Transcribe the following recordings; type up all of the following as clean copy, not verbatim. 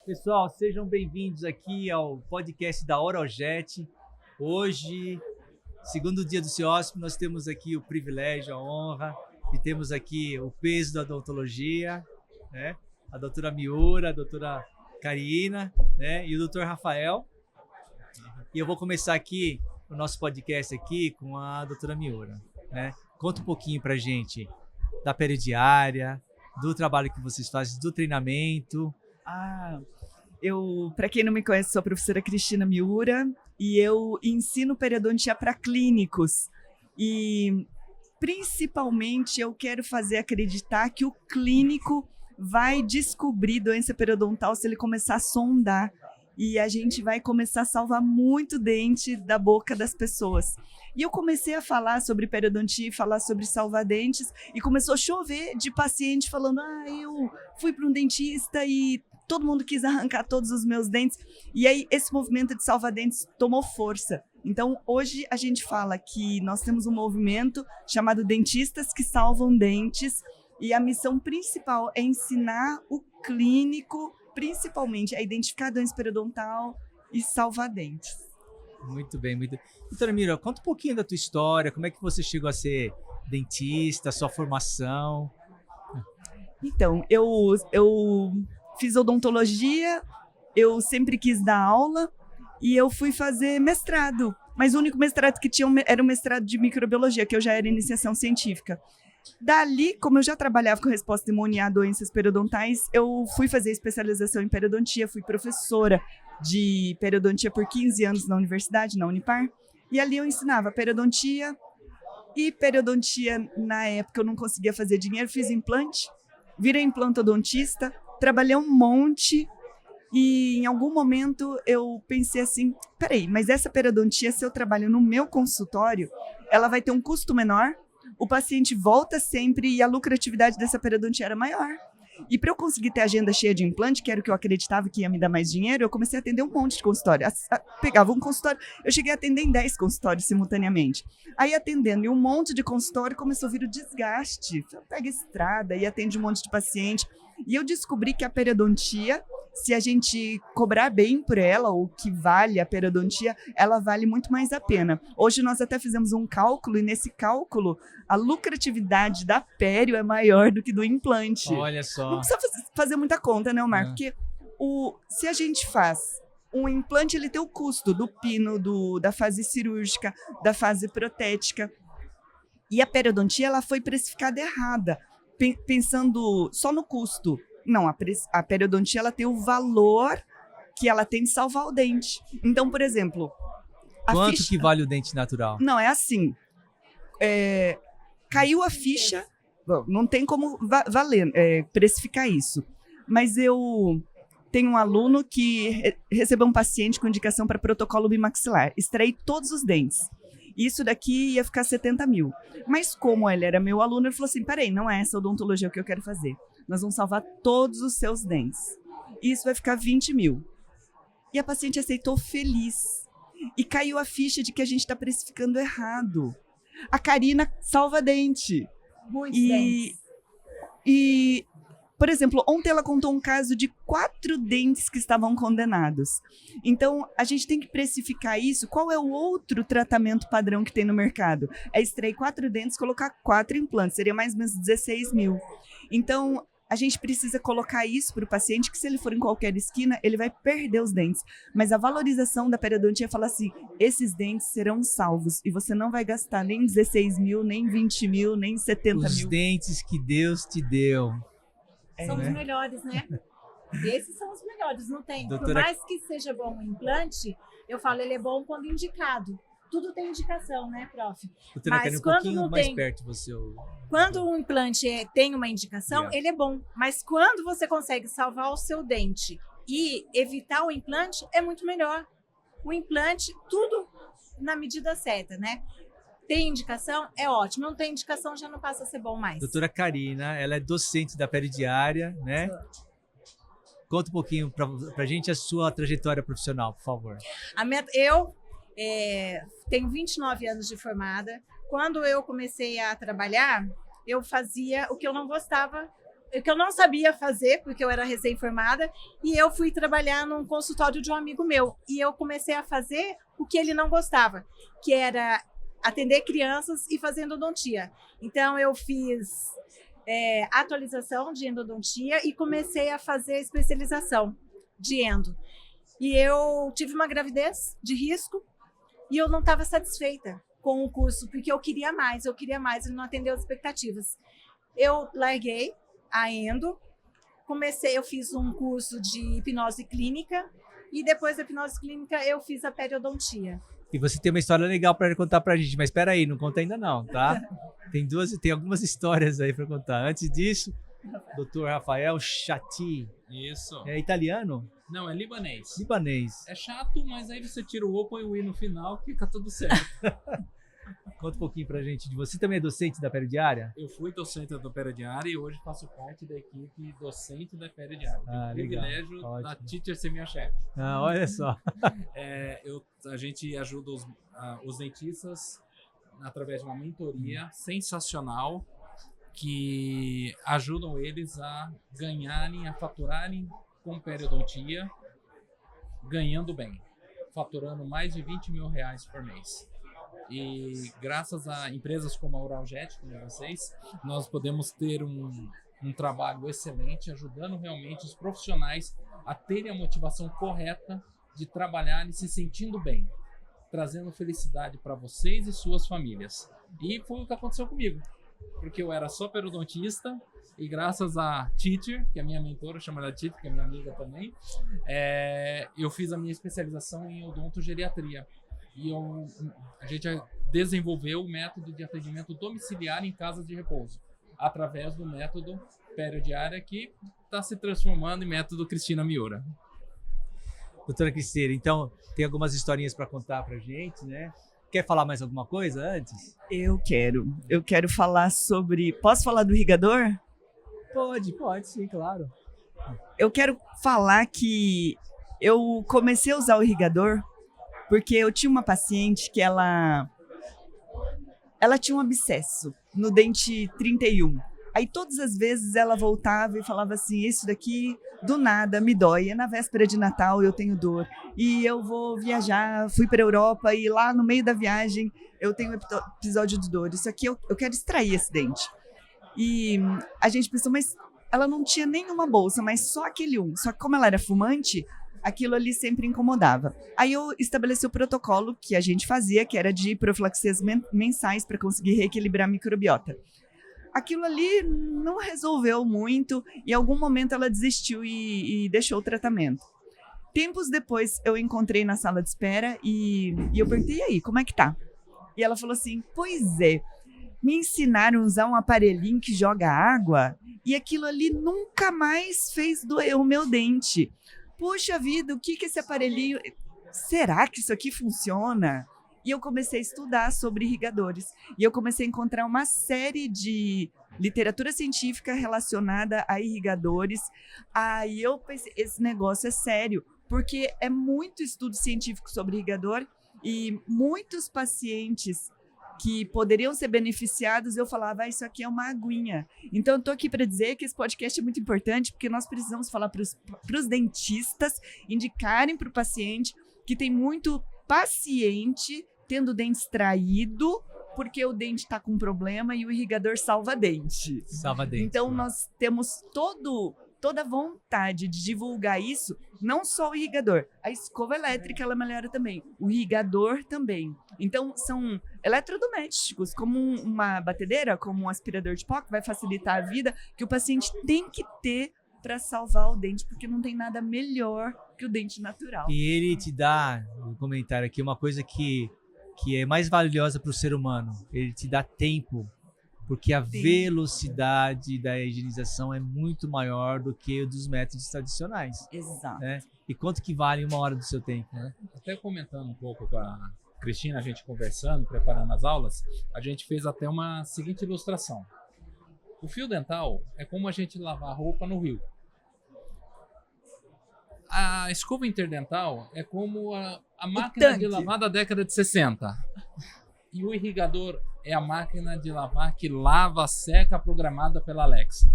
Pessoal, sejam bem-vindos aqui ao podcast da Orojet. Hoje, segundo dia do CIOSP, nós temos aqui o privilégio, a honra, e temos aqui o peso da odontologia, né? A doutora Miura, a doutora Karina, né? E o doutor Rafael. E eu vou começar aqui o nosso podcast aqui com a doutora Miura, né? Conta um pouquinho pra gente da periodiária, do trabalho que vocês fazem, do treinamento. Para quem não me conhece, sou a professora Cristina Miura e eu ensino periodontia para clínicos. E principalmente eu quero fazer acreditar que o clínico vai descobrir doença periodontal se ele começar a sondar. E a gente vai começar a salvar muito dente da boca das pessoas. E eu comecei a falar sobre periodontia, falar sobre salvar dentes, e começou a chover de paciente falando: eu fui para um dentista e todo mundo quis arrancar todos os meus dentes. E aí esse movimento de salvar dentes tomou força. Então hoje a gente fala que nós temos um movimento chamado Dentistas que Salvam Dentes, e a missão principal é ensinar o clínico principalmente a identificar a doença periodontal e salvar dentes. Muito bem, muito. Doutora Mira, conta um pouquinho da tua história, como é que você chegou a ser dentista, sua formação? Então, eu fiz odontologia, eu sempre quis dar aula e eu fui fazer mestrado, mas o único mestrado que tinha era o mestrado de microbiologia, que eu já era iniciação científica. Dali, como eu já trabalhava com resposta imune a doenças periodontais, eu fui fazer especialização em periodontia, fui professora de periodontia por 15 anos na universidade, na Unipar, e ali eu ensinava periodontia, e periodontia, na época, eu não conseguia fazer dinheiro, fiz implante, virei implantodontista, trabalhei um monte, e em algum momento eu pensei assim, peraí, mas essa periodontia, se eu trabalho no meu consultório, ela vai ter um custo menor, o paciente volta sempre e a lucratividade dessa periodontia era maior. E para eu conseguir ter agenda cheia de implante, que era o que eu acreditava que ia me dar mais dinheiro, eu comecei a atender um monte de consultório. Pegava um consultório, eu cheguei a atender em 10 consultórios simultaneamente. Aí atendendo em um monte de consultório, começou a vir o desgaste. Pega estrada e atende um monte de paciente. E eu descobri que a periodontia, se a gente cobrar bem por ela, o que vale a periodontia, ela vale muito mais a pena. Hoje nós até fizemos um cálculo, e nesse cálculo, a lucratividade da pério é maior do que do implante. Olha só. Não precisa fazer muita conta, né, Omar? Porque se a gente faz um implante, ele tem o custo do pino, da fase cirúrgica, da fase protética. E a periodontia, ela foi precificada errada, pensando só no custo. Não, a periodontia, ela tem o valor que ela tem de salvar o dente. Então, por exemplo... Quanto que vale o dente natural? Não, é assim. Caiu a ficha, não tem como precificar isso. Mas eu tenho um aluno que recebeu um paciente com indicação para protocolo bimaxilar. Extraí todos os dentes. Isso daqui ia ficar 70 mil. Mas como ele era meu aluno, ele falou assim, peraí, não é essa odontologia que eu quero fazer. Nós vamos salvar todos os seus dentes. Isso vai ficar 20 mil. E a paciente aceitou feliz. E caiu a ficha de que a gente está precificando errado. A Karina salva dente. Muitos dentes. E, por exemplo, ontem ela contou um caso de 4 dentes que estavam condenados. Então, a gente tem que precificar isso. Qual é o outro tratamento padrão que tem no mercado? É extrair 4 dentes, colocar 4 implantes. Seria mais ou menos 16 mil. Então, a gente precisa colocar isso para o paciente, que se ele for em qualquer esquina, ele vai perder os dentes. Mas a valorização da periodontia fala assim, esses dentes serão salvos e você não vai gastar nem 16 mil, nem 20 mil, nem 70 mil. Os dentes que Deus te deu. São os melhores, né? Esses são os melhores, não tem. Doutora... Por mais que seja bom o implante, eu falo, ele é bom quando indicado. Tudo tem indicação, né, prof? Doutora, mas um quando pouquinho não mais tem, perto você. Quando um implante tem uma indicação, ele é bom. Mas quando você consegue salvar o seu dente e evitar o implante, é muito melhor. O implante, tudo na medida certa, né? Tem indicação, é ótimo. Não tem indicação, já não passa a ser bom mais. Doutora Karina, ela é docente da periodiária, né? Conta um pouquinho pra gente a sua trajetória profissional, por favor. Eu tenho 29 anos de formada. Quando eu comecei a trabalhar, eu fazia o que eu não gostava que eu não sabia fazer, porque eu era recém-formada, e eu fui trabalhar num consultório de um amigo meu. E eu comecei a fazer o que ele não gostava, que era atender crianças e fazer endodontia. Então, eu fiz atualização de endodontia e comecei a fazer especialização de endo. E eu tive uma gravidez de risco e eu não estava satisfeita com o curso, porque eu queria mais, e não atendeu as expectativas. Eu larguei a endo, eu fiz um curso de hipnose clínica e depois da hipnose clínica eu fiz a periodontia. E você tem uma história legal para contar pra gente, mas espera aí, não conta ainda não, tá? Tem algumas histórias aí para contar. Antes disso, Dr. Rafael Chatti. Isso. É italiano? Não, é libanês. Libanês. É chato, mas aí você tira o O, põe o I no final, fica tudo certo. Conta um pouquinho pra gente de você. Também é docente da Peridiária? Eu fui docente da Peridiária e hoje faço parte da equipe docente da Peridiária. Ah, Tenho o legal. privilégio Ótimo. da teacher ser minha chefe. Ah, olha só. A gente ajuda os dentistas através de uma mentoria sensacional que ajudam eles a ganharem, a faturarem com periodontia, ganhando bem, faturando mais de R$20 mil por mês. E graças a empresas como a Oraljet, como vocês, nós podemos ter um trabalho excelente, ajudando realmente os profissionais a terem a motivação correta de trabalhar e se sentindo bem, trazendo felicidade para vocês e suas famílias. E foi o que aconteceu comigo, porque eu era só periodontista e graças a Teacher, que é minha mentora, chama ela Teacher, que é minha amiga também, eu fiz a minha especialização em odontogeriatria. E a gente desenvolveu o método de atendimento domiciliar em casas de repouso, através do método Peridiária, que está se transformando em método Cristina Miura. Doutora Cristina, então tem algumas historinhas para contar pra gente, né? Quer falar mais alguma coisa antes? Eu quero falar sobre... Posso falar do irrigador? Pode sim, claro. Eu quero falar que eu comecei a usar o irrigador porque eu tinha uma paciente que ela tinha um abscesso no dente 31. Aí todas as vezes ela voltava e falava assim, isso daqui do nada me dói, é na véspera de Natal eu tenho dor e eu vou viajar, fui para a Europa e lá no meio da viagem eu tenho um episódio de dor, isso aqui eu quero extrair esse dente. E a gente pensou, mas ela não tinha nenhuma bolsa, mas só aquele só que como ela era fumante, aquilo ali sempre incomodava. Aí eu estabeleci o protocolo que a gente fazia, que era de profilaxias mensais para conseguir reequilibrar a microbiota. Aquilo ali não resolveu muito, e em algum momento ela desistiu e deixou o tratamento. Tempos depois eu encontrei na sala de espera e eu perguntei, e aí, como é que tá? E ela falou assim, pois é, me ensinaram a usar um aparelhinho que joga água e aquilo ali nunca mais fez doer o meu dente. Puxa vida, o que esse aparelhinho... Será que isso aqui funciona? E eu comecei a estudar sobre irrigadores. E eu comecei a encontrar uma série de literatura científica relacionada a irrigadores. Aí eu pensei, esse negócio é sério, porque é muito estudo científico sobre irrigador e muitos pacientes que poderiam ser beneficiados, eu falava, isso aqui é uma aguinha. Então, eu estou aqui para dizer que esse podcast é muito importante, porque nós precisamos falar para os dentistas indicarem para o paciente que tem muito paciente tendo o dente extraído, porque o dente está com problema e o irrigador salva dente. Salva dente. Então, nós temos toda a vontade de divulgar isso, não só o irrigador. A escova elétrica, ela melhora também. O irrigador também. Então, são eletrodomésticos, como uma batedeira, como um aspirador de pó, que vai facilitar a vida, que o paciente tem que ter para salvar o dente, porque não tem nada melhor que o dente natural. E ele te dá, um comentário aqui, uma coisa que é mais valiosa para o ser humano. Ele te dá tempo, porque a velocidade da higienização é muito maior do que o dos métodos tradicionais. Exato. Né? E quanto que vale uma hora do seu tempo? Né? Até comentando um pouco com a Cristina, a gente conversando, preparando as aulas, a gente fez até uma seguinte ilustração. O fio dental é como a gente lavar roupa no rio. A escova interdental é como a máquina de lavar da década de 60. E o irrigador é a máquina de lavar que lava, seca, programada pela Alexa.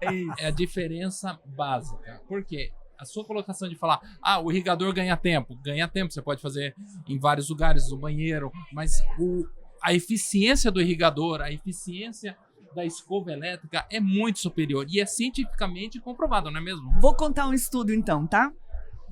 É isso. É a diferença básica. Por quê? A sua colocação de falar, o irrigador ganha tempo. Ganha tempo, você pode fazer em vários lugares, no banheiro, mas a eficiência do irrigador, a eficiência da escova elétrica é muito superior e é cientificamente comprovado, não é mesmo? Vou contar um estudo então, tá?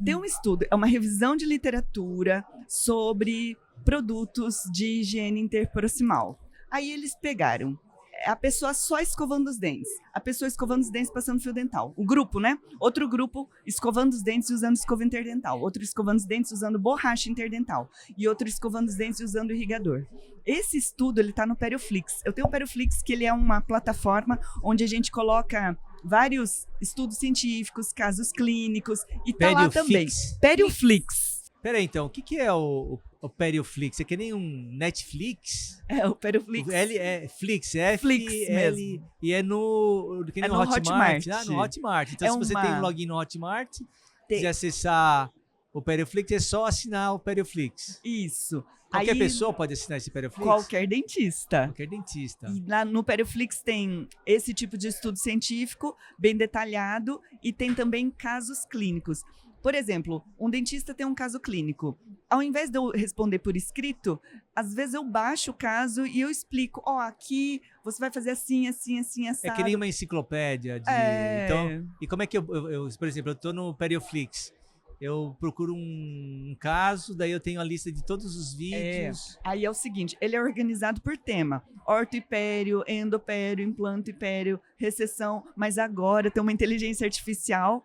Tem um estudo, é uma revisão de literatura sobre produtos de higiene interproximal. Aí eles pegaram a pessoa só escovando os dentes, a pessoa escovando os dentes passando fio dental. O grupo, né? Outro grupo escovando os dentes usando escova interdental. Outro escovando os dentes usando borracha interdental. E outro escovando os dentes usando irrigador. Esse estudo, ele tá no Perioflix. Eu tenho o Perioflix, que ele é uma plataforma onde a gente coloca vários estudos científicos, casos clínicos, e tá lá também. Perioflix. Peraí, então, o que é o Perioflix? É que nem um Netflix? É, o Perioflix. L é Flix, é Flix F-L, mesmo. e é no Hotmart. Ah, no Hotmart. Então, É se você uma- tem um login no Hotmart, quiser acessar o Perioflix, é só assinar o Perioflix. Isso. Qualquer Aí, pessoa pode assinar esse Perioflix? qualquer dentista. Qualquer dentista. E lá no Perioflix tem esse tipo de estudo científico bem detalhado e tem também casos clínicos. Por exemplo, um dentista tem um caso clínico. Ao invés de eu responder por escrito, às vezes eu baixo o caso e eu explico, aqui você vai fazer assim, assim, assim, assim. É que nem uma enciclopédia. Então, e como é que por exemplo, eu tô no Perioflix, eu procuro um caso, daí eu tenho a lista de todos os vídeos. Aí é o seguinte, ele é organizado por tema. Ortopério, endopério, implanto império, recessão. Mas agora tem uma inteligência artificial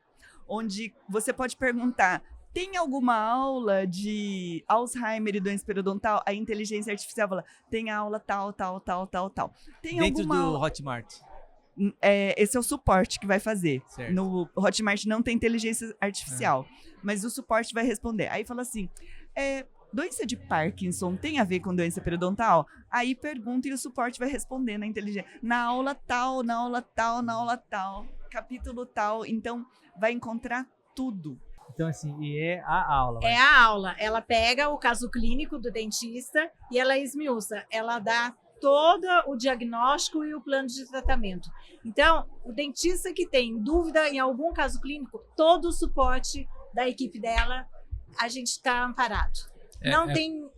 onde você pode perguntar, tem alguma aula de Alzheimer e doença periodontal? A inteligência artificial fala, tem aula tal. Tem Dentro alguma do aula... Hotmart. Esse é o suporte que vai fazer. Certo. No Hotmart não tem inteligência artificial, mas o suporte vai responder. Aí fala assim, doença de Parkinson tem a ver com doença periodontal? Aí pergunta e o suporte vai responder na inteligência. Na aula tal, capítulo tal. Então, vai encontrar tudo. Então, assim, e é a aula. É a aula. Ela pega o caso clínico do dentista e ela esmiuça. Ela dá todo o diagnóstico e o plano de tratamento. Então, o dentista que tem dúvida em algum caso clínico, todo o suporte da equipe dela, a gente está amparado. Não tem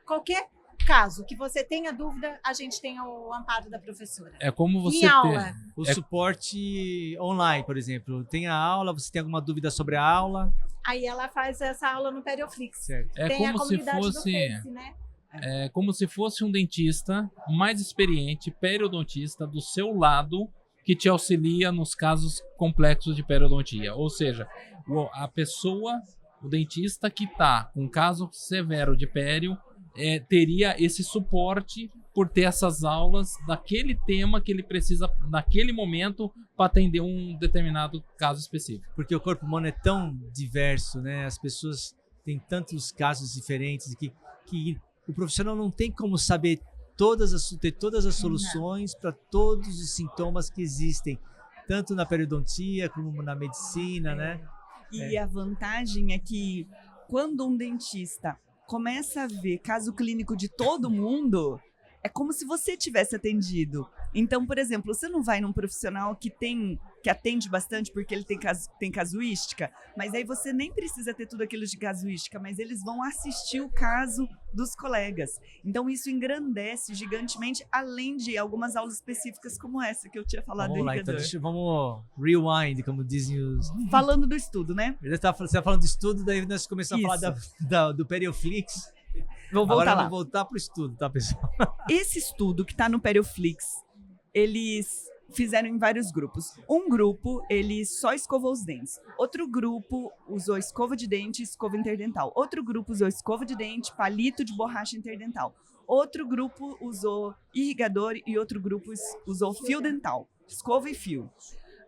qualquer caso que você tenha dúvida, a gente tem o amparo da professora. É como você em aula. O suporte online, por exemplo. Tem a aula, você tem alguma dúvida sobre a aula? Aí ela faz essa aula no Perioflix. Certo. É Tem a como se comunidade fosse... do Face, né? É como se fosse um dentista mais experiente, periodontista, do seu lado, que te auxilia nos casos complexos de periodontia. Ou seja, a pessoa, o dentista que está com um caso severo de pério, teria esse suporte por ter essas aulas daquele tema que ele precisa naquele momento para atender um determinado caso específico. Porque o corpo humano é tão diverso, né? As pessoas têm tantos casos diferentes que o profissional não tem como saber ter todas as soluções para todos os sintomas que existem, tanto na periodontia como na medicina, né? E a vantagem é que quando um dentista começa a ver caso clínico de todo mundo, é como se você tivesse atendido. Então, por exemplo, você não vai num profissional que atende bastante porque ele tem casuística, mas aí você nem precisa ter tudo aquilo de casuística, mas eles vão assistir o caso dos colegas. Então, isso engrandece gigantemente, além de algumas aulas específicas como essa que eu tinha falado. Vamos lá, então vamos rewind, como dizem os... Falando do estudo, né? Você tá falando do estudo, daí nós começamos a falar do Perioflix. Vou voltar Agora lá. vamos voltar pro estudo, tá, pessoal? Esse estudo que está no Perioflix, eles fizeram em vários grupos. Um grupo, ele só escovou os dentes. Outro grupo usou escova de dente e escova interdental. Outro grupo usou escova de dente, palito de borracha interdental. Outro grupo usou irrigador e outro grupo usou fio dental, escova e fio.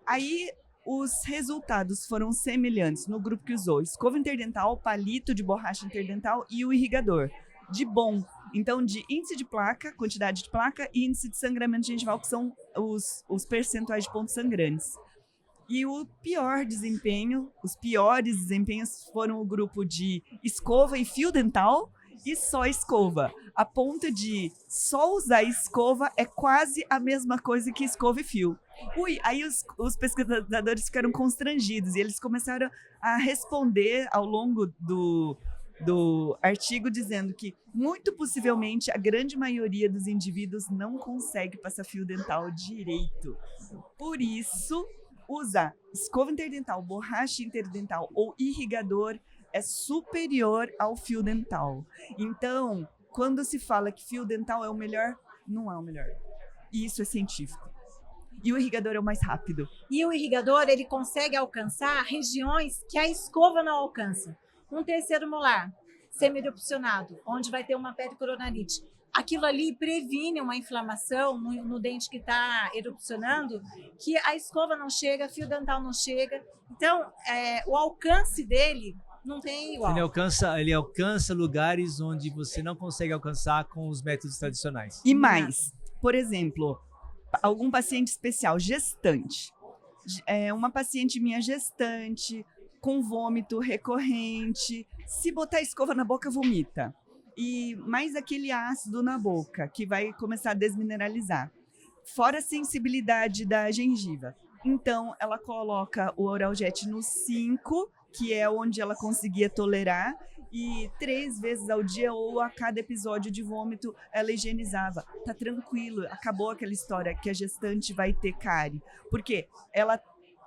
Aí os resultados foram semelhantes no grupo que usou escova interdental, palito de borracha interdental e o irrigador. De bom. Então, de índice de placa, quantidade de placa e índice de sangramento gengival, que são os percentuais de pontos sangrantes. E os piores desempenhos foram o grupo de escova e fio dental e só escova. A ponto de só usar escova é quase a mesma coisa que escova e fio. Aí os pesquisadores ficaram constrangidos e eles começaram a responder ao longo do artigo dizendo que, muito possivelmente, a grande maioria dos indivíduos não consegue passar fio dental direito. Por isso, usar escova interdental, borracha interdental ou irrigador é superior ao fio dental. Então, quando se fala que fio dental é o melhor, não é o melhor. E isso é científico. E o irrigador é o mais rápido. E o irrigador, ele consegue alcançar regiões que a escova não alcança. Um terceiro molar, semi-erupcionado, onde vai ter uma pericoronarite. Aquilo ali previne uma inflamação no dente que está erupcionando, que a escova não chega, fio dental não chega. Então, o alcance dele não tem igual. Ele alcança lugares onde você não consegue alcançar com os métodos tradicionais. E mais, por exemplo, algum paciente especial, gestante. Uma paciente minha gestante, com vômito recorrente, se botar escova na boca, vomita. E mais aquele ácido na boca, que vai começar a desmineralizar. Fora a sensibilidade da gengiva. Então, ela coloca o Oraljet no 5, que é onde ela conseguia tolerar, e 3 vezes ao dia ou a cada episódio de vômito ela higienizava. Tá tranquilo, acabou aquela história que a gestante vai ter cárie. Porque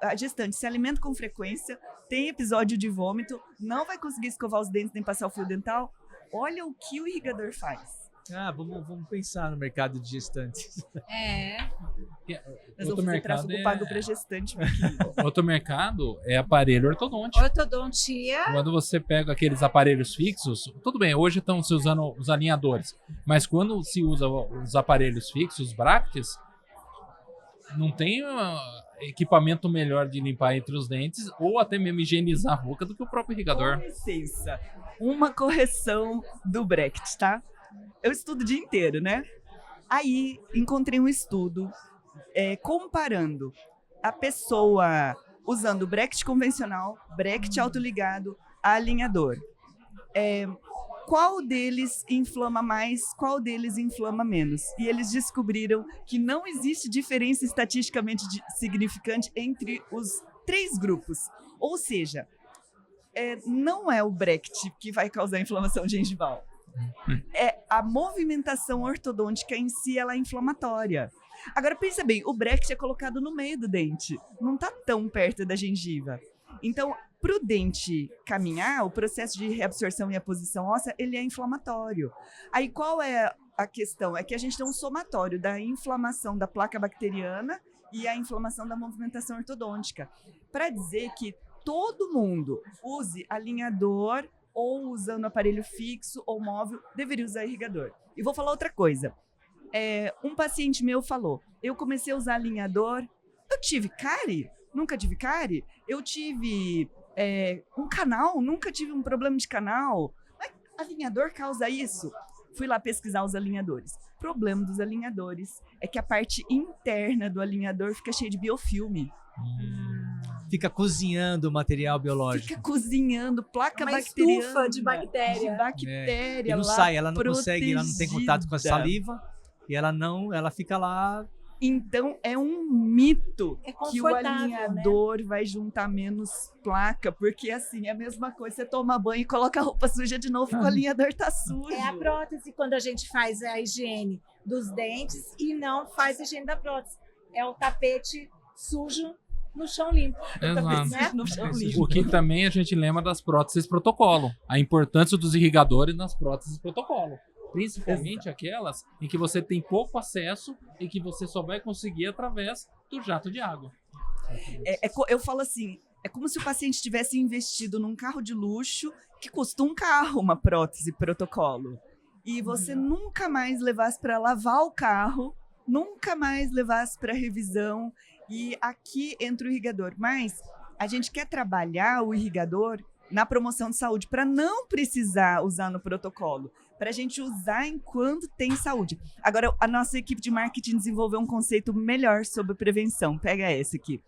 a gestante se alimenta com frequência, tem episódio de vômito, não vai conseguir escovar os dentes nem passar o fio dental. Olha o que o irrigador faz. Vamos pensar no mercado de gestantes. Nós vamos fazer tráfego pago para gestante. Outro mercado é aparelho ortodôntico. Ortodontia. Quando você pega aqueles aparelhos fixos, tudo bem, hoje estão se usando os alinhadores, mas quando se usa os aparelhos fixos, os brackets, não tem equipamento melhor de limpar entre os dentes ou até mesmo higienizar a boca do que o próprio irrigador. Com licença, uma correção do bracket, tá? Eu estudo o dia inteiro, né? Aí encontrei um estudo comparando a pessoa usando bracket convencional, bracket autoligado, alinhador. Qual deles inflama mais, qual deles inflama menos? E eles descobriram que não existe diferença estatisticamente significante entre os 3 grupos. Ou seja, não é o bracket que vai causar inflamação gengival. É a movimentação ortodôntica em si, ela é inflamatória. Agora, pensa bem, o bracket é colocado no meio do dente, não está tão perto da gengiva. Então, para o dente caminhar, o processo de reabsorção e aposição óssea, ele é inflamatório. Aí, qual é a questão? É que a gente tem um somatório da inflamação da placa bacteriana e a inflamação da movimentação ortodôntica. Para dizer que todo mundo use alinhador ou usando aparelho fixo ou móvel, deveria usar irrigador. E vou falar outra coisa. Um paciente meu falou, eu comecei a usar alinhador, eu tive cárie? Nunca tive cárie? Eu tive um canal, nunca tive um problema de canal. Mas alinhador causa isso? Fui lá pesquisar os alinhadores. O problema dos alinhadores é que a parte interna do alinhador fica cheia de biofilme. Fica cozinhando o material biológico. Fica cozinhando placa uma bacteriana. Estufa de bactéria. De bactéria. E não lá sai, ela não protegida. consegue, ela não tem contato com a saliva e ela fica lá. Então é um mito que o confortável, alinhador vai juntar menos placa, porque assim, é a mesma coisa, você toma banho e coloca a roupa suja de novo, o alinhador tá sujo. É a prótese quando a gente faz a higiene dos dentes e não faz a higiene da prótese. É o tapete sujo no chão limpo. Exato. No chão limpo. O que também a gente lembra das próteses protocolo. A importância dos irrigadores nas próteses protocolo. Principalmente aquelas em que você tem pouco acesso e que você só vai conseguir através do jato de água. Eu falo assim, é como se o paciente tivesse investido num carro de luxo que custa um carro, uma prótese protocolo. E você nunca mais levasse para lavar o carro, nunca mais levasse para revisão. E aqui entra o irrigador. Mas a gente quer trabalhar o irrigador na promoção de saúde para não precisar usar no protocolo, para a gente usar enquanto tem saúde. Agora, a nossa equipe de marketing desenvolveu um conceito melhor sobre prevenção. Pega esse aqui.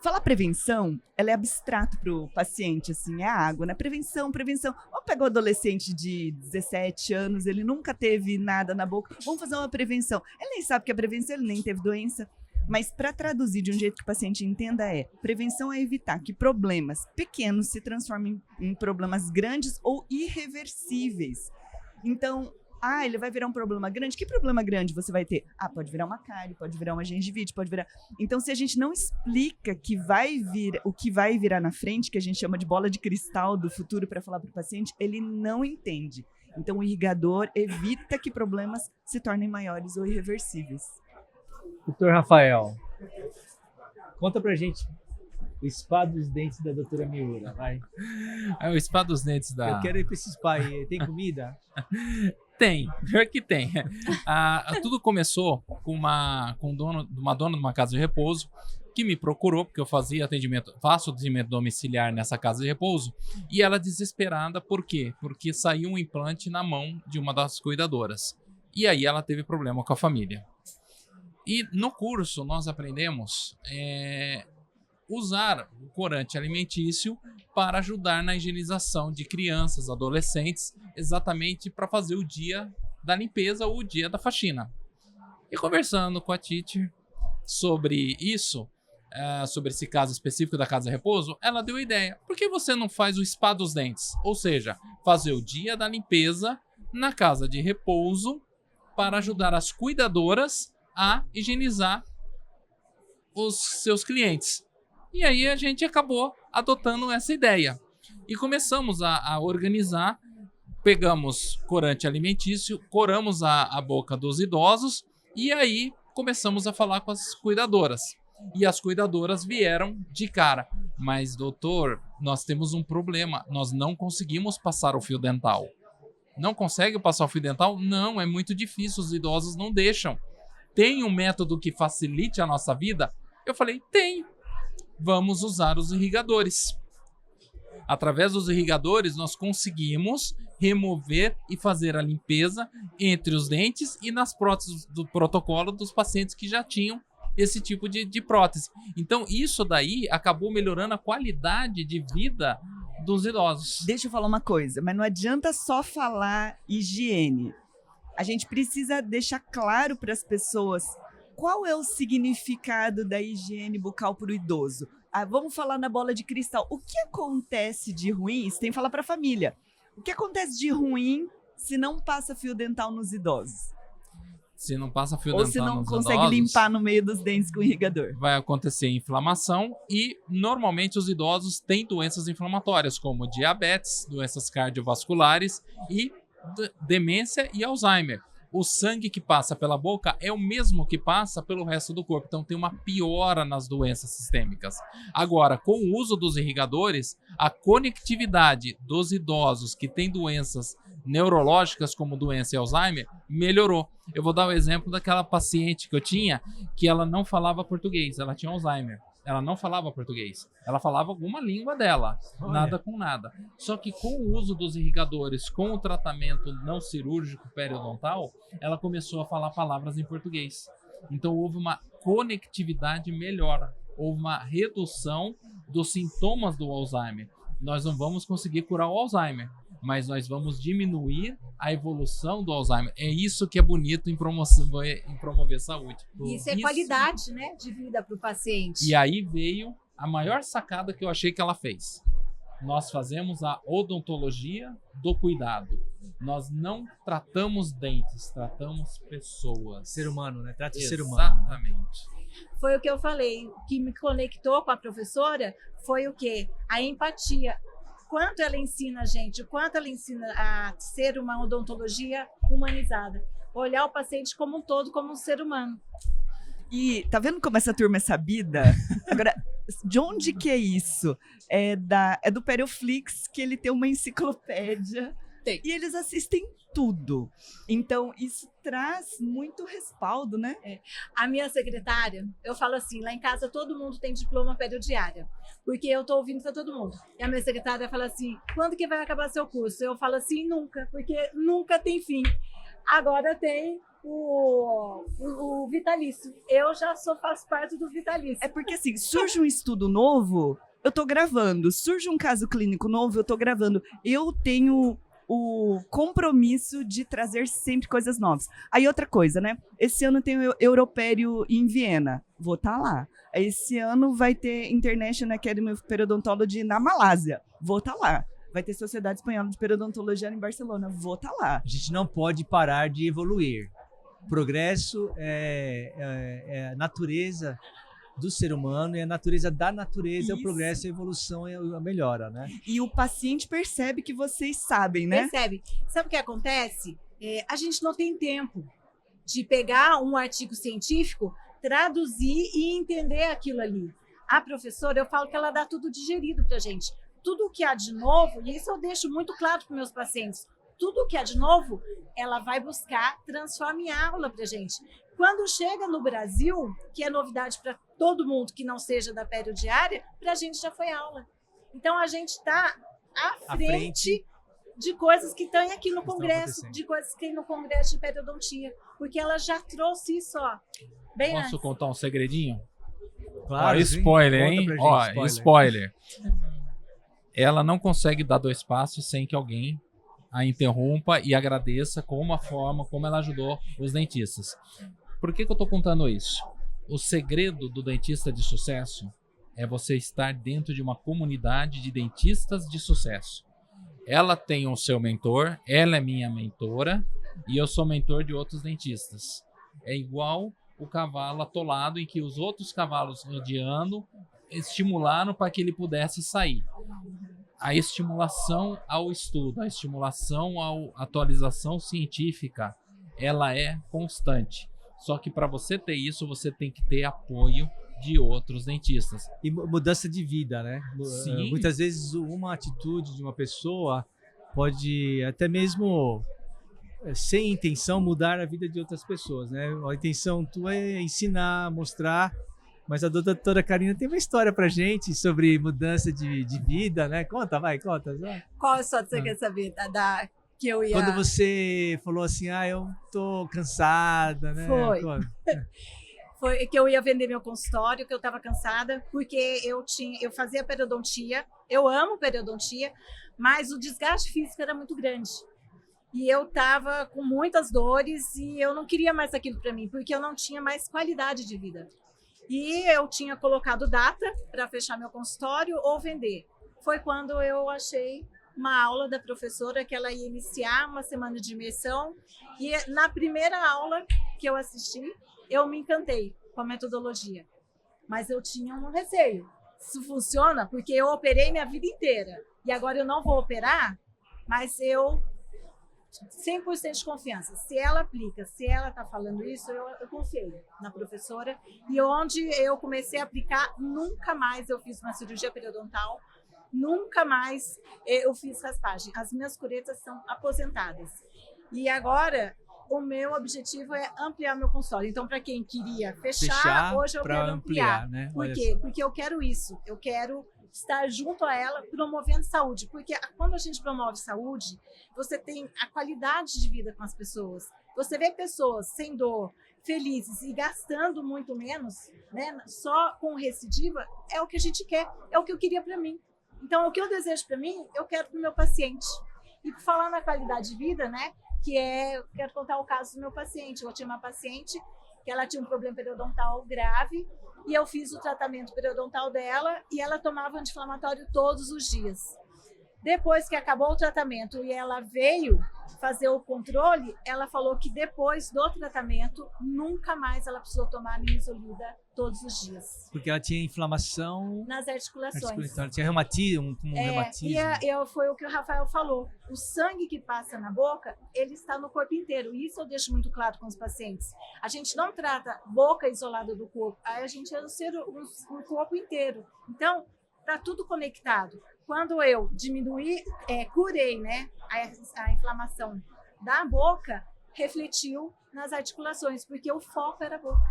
Falar prevenção, ela é abstrato para o paciente, assim, é água, né? Prevenção. Vamos pegar o adolescente de 17 anos, ele nunca teve nada na boca, vamos fazer uma prevenção. Ele nem sabe o que é prevenção, ele nem teve doença. Mas para traduzir de um jeito que o paciente entenda prevenção é evitar que problemas pequenos se transformem em problemas grandes ou irreversíveis. Então, ele vai virar um problema grande. Que problema grande você vai ter? Pode virar uma cárie, pode virar uma gengivite, pode virar... Então, se a gente não explica o que vai virar na frente, que a gente chama de bola de cristal do futuro para falar para o paciente, ele não entende. Então, o irrigador evita que problemas se tornem maiores ou irreversíveis. Doutor Rafael, conta pra gente o spa dos dentes da doutora Miura, vai. O spa dos dentes da... Eu quero ir pra esse spa aí. Tem comida? Tem, pior que tem. Tudo começou com uma dona de uma casa de repouso que me procurou, porque eu faço atendimento domiciliar nessa casa de repouso, e ela desesperada, por quê? Porque saiu um implante na mão de uma das cuidadoras. E aí ela teve problema com a família. E no curso nós aprendemos usar o corante alimentício para ajudar na higienização de crianças, adolescentes, exatamente para fazer o dia da limpeza ou o dia da faxina. E conversando com a teacher sobre isso, sobre esse caso específico da casa de repouso, ela deu a ideia: por que você não faz o spa dos dentes? Ou seja, fazer o dia da limpeza na casa de repouso para ajudar as cuidadoras a higienizar os seus clientes. E aí a gente acabou adotando essa ideia. E começamos a organizar, pegamos corante alimentício, coramos a boca dos idosos e aí começamos a falar com as cuidadoras. E as cuidadoras vieram de cara: mas doutor, nós temos um problema, nós não conseguimos passar o fio dental. Não consegue passar o fio dental? Não, é muito difícil, os idosos não deixam. Tem um método que facilite a nossa vida? Eu falei, tem. Vamos usar os irrigadores. Através dos irrigadores, nós conseguimos remover e fazer a limpeza entre os dentes e nas próteses do protocolo dos pacientes que já tinham esse tipo de prótese. Então, isso daí acabou melhorando a qualidade de vida dos idosos. Deixa eu falar uma coisa, mas não adianta só falar higiene. A gente precisa deixar claro para as pessoas qual é o significado da higiene bucal para o idoso. Vamos falar na bola de cristal. O que acontece de ruim? Isso tem que falar para a família. O que acontece de ruim se não passa fio dental nos idosos? Se não passa fio dental nos idosos... Ou se não consegue limpar no meio dos dentes com o irrigador. Vai acontecer inflamação e, normalmente, os idosos têm doenças inflamatórias, como diabetes, doenças cardiovasculares e demência e Alzheimer. O sangue que passa pela boca é o mesmo que passa pelo resto do corpo. Então tem uma piora nas doenças sistêmicas. Agora, com o uso dos irrigadores, a conectividade dos idosos que têm doenças neurológicas, como doença e Alzheimer, melhorou. Eu vou dar o exemplo daquela paciente que eu tinha, que ela não falava português, ela tinha Alzheimer. Ela não falava português. Ela falava alguma língua dela. Olha. Nada com nada. Só que com o uso dos irrigadores, com o tratamento não cirúrgico periodontal, ela começou a falar palavras em português. Então houve uma conectividade melhor. Houve uma redução dos sintomas do Alzheimer. Nós não vamos conseguir curar o Alzheimer, mas nós vamos diminuir a evolução do Alzheimer. É isso que é bonito em promover saúde. Isso é qualidade, né, de vida para o paciente. E aí veio a maior sacada que eu achei que ela fez. Nós fazemos a odontologia do cuidado. Nós não tratamos dentes, tratamos pessoas. Ser humano, né? Trata o ser humano. Exatamente. Foi o que eu falei. O que me conectou com a professora foi o quê? A empatia. Quanto ela ensina a gente, o quanto ela ensina a ser uma odontologia humanizada. Olhar o paciente como um todo, como um ser humano. E tá vendo como essa turma é sabida? Agora, de onde que é isso? É do Perioflix, que ele tem uma enciclopédia. Tem. E eles assistem tudo. Então, isso traz muito respaldo, né? A minha secretária, eu falo assim, lá em casa todo mundo tem diploma periodiária, porque eu tô ouvindo para todo mundo. E a minha secretária fala assim, quando que vai acabar seu curso? Eu falo assim, nunca, porque nunca tem fim. Agora tem o vitalício. Eu já faço parte do vitalício. É porque assim, surge um estudo novo, eu tô gravando. Surge um caso clínico novo, eu tô gravando. Eu tenho o compromisso de trazer sempre coisas novas. Aí outra coisa, né? Esse ano tem o Europério em Viena. Vou estar lá. Esse ano vai ter International Academy of Periodontology na Malásia. Vou estar lá. Vai ter Sociedade Espanhola de Periodontologia em Barcelona. Vou estar lá. A gente não pode parar de evoluir. Progresso é a natureza do ser humano e a natureza da natureza é o progresso, a evolução e a melhora, né? E o paciente percebe que vocês sabem, né? Percebe. Sabe o que acontece? A gente não tem tempo de pegar um artigo científico, traduzir e entender aquilo ali. A professora, eu falo que ela dá tudo digerido pra gente. Tudo o que há de novo, e isso eu deixo muito claro para meus pacientes, tudo o que há de novo, ela vai buscar transformar em aula pra gente. Quando chega no Brasil, que é novidade para todo mundo que não seja da periodiária, para a gente já foi aula. Então, a gente está à frente de coisas que estão aqui no Congresso, de coisas que tem no Congresso de Periodontia, porque ela já trouxe isso, ó, bem Posso antes. contar um segredinho? Claro, ó, spoiler, conta hein? pra gente, Ó, spoiler. Ela não consegue dar 2 passos sem que alguém a interrompa e agradeça como a forma como ela ajudou os dentistas. Por que eu estou contando isso? O segredo do dentista de sucesso é você estar dentro de uma comunidade de dentistas de sucesso. Ela tem o seu mentor, ela é minha mentora e eu sou mentor de outros dentistas. É igual o cavalo atolado em que os outros cavalos rodeando estimularam para que ele pudesse sair. A estimulação ao estudo, a estimulação à atualização científica, ela é constante. Só que para você ter isso, você tem que ter apoio de outros dentistas. E mudança de vida, né? Sim. Muitas vezes uma atitude de uma pessoa pode até mesmo, sem intenção, mudar a vida de outras pessoas, né? A intenção tua é ensinar, mostrar, mas a doutora Karina tem uma história pra gente sobre mudança de vida, né? Conta. Qual história você quer saber? Que eu ia... Quando você falou assim, eu tô cansada, né? Foi. Foi que eu ia vender meu consultório, que eu estava cansada, porque eu fazia periodontia, eu amo periodontia, mas o desgaste físico era muito grande. E eu estava com muitas dores e eu não queria mais aquilo para mim, porque eu não tinha mais qualidade de vida. E eu tinha colocado data para fechar meu consultório ou vender. Foi quando eu achei uma aula da professora que ela ia iniciar uma semana de imersão e na primeira aula que eu assisti, eu me encantei com a metodologia, mas eu tinha um receio. Isso funciona porque eu operei minha vida inteira e agora eu não vou operar, mas eu 100% de confiança. Se ela aplica, se ela está falando isso, eu confiei na professora e onde eu comecei a aplicar, nunca mais eu fiz uma cirurgia periodontal. Nunca mais eu fiz raspagem. As minhas curetas são aposentadas. E agora, o meu objetivo é ampliar meu consultório. Então, para quem queria fechar, hoje eu quero ampliar. Né? Por quê? Porque eu quero isso. Eu quero estar junto a ela, promovendo saúde. Porque quando a gente promove saúde, você tem a qualidade de vida com as pessoas. Você vê pessoas sem dor, felizes e gastando muito menos, né? Só com recidiva, é o que a gente quer. É o que eu queria para mim. Então, o que eu desejo para mim, eu quero para o meu paciente. E por falar na qualidade de vida, né? Eu quero contar o caso do meu paciente. Eu tinha uma paciente que ela tinha um problema periodontal grave e eu fiz o tratamento periodontal dela e ela tomava anti-inflamatório todos os dias. Depois que acabou o tratamento e ela veio fazer o controle, ela falou que depois do tratamento, nunca mais ela precisou tomar nimesulida todos os dias. Porque ela tinha inflamação nas articulações. Ela tinha reumatismo, reumatismo. Foi o que o Rafael falou. O sangue que passa na boca, ele está no corpo inteiro. Isso eu deixo muito claro com os pacientes. A gente não trata boca isolada do corpo, aí a gente é o corpo inteiro. Então, está tudo conectado. Quando eu curei, né, a inflamação da boca, refletiu nas articulações, porque o foco era a boca.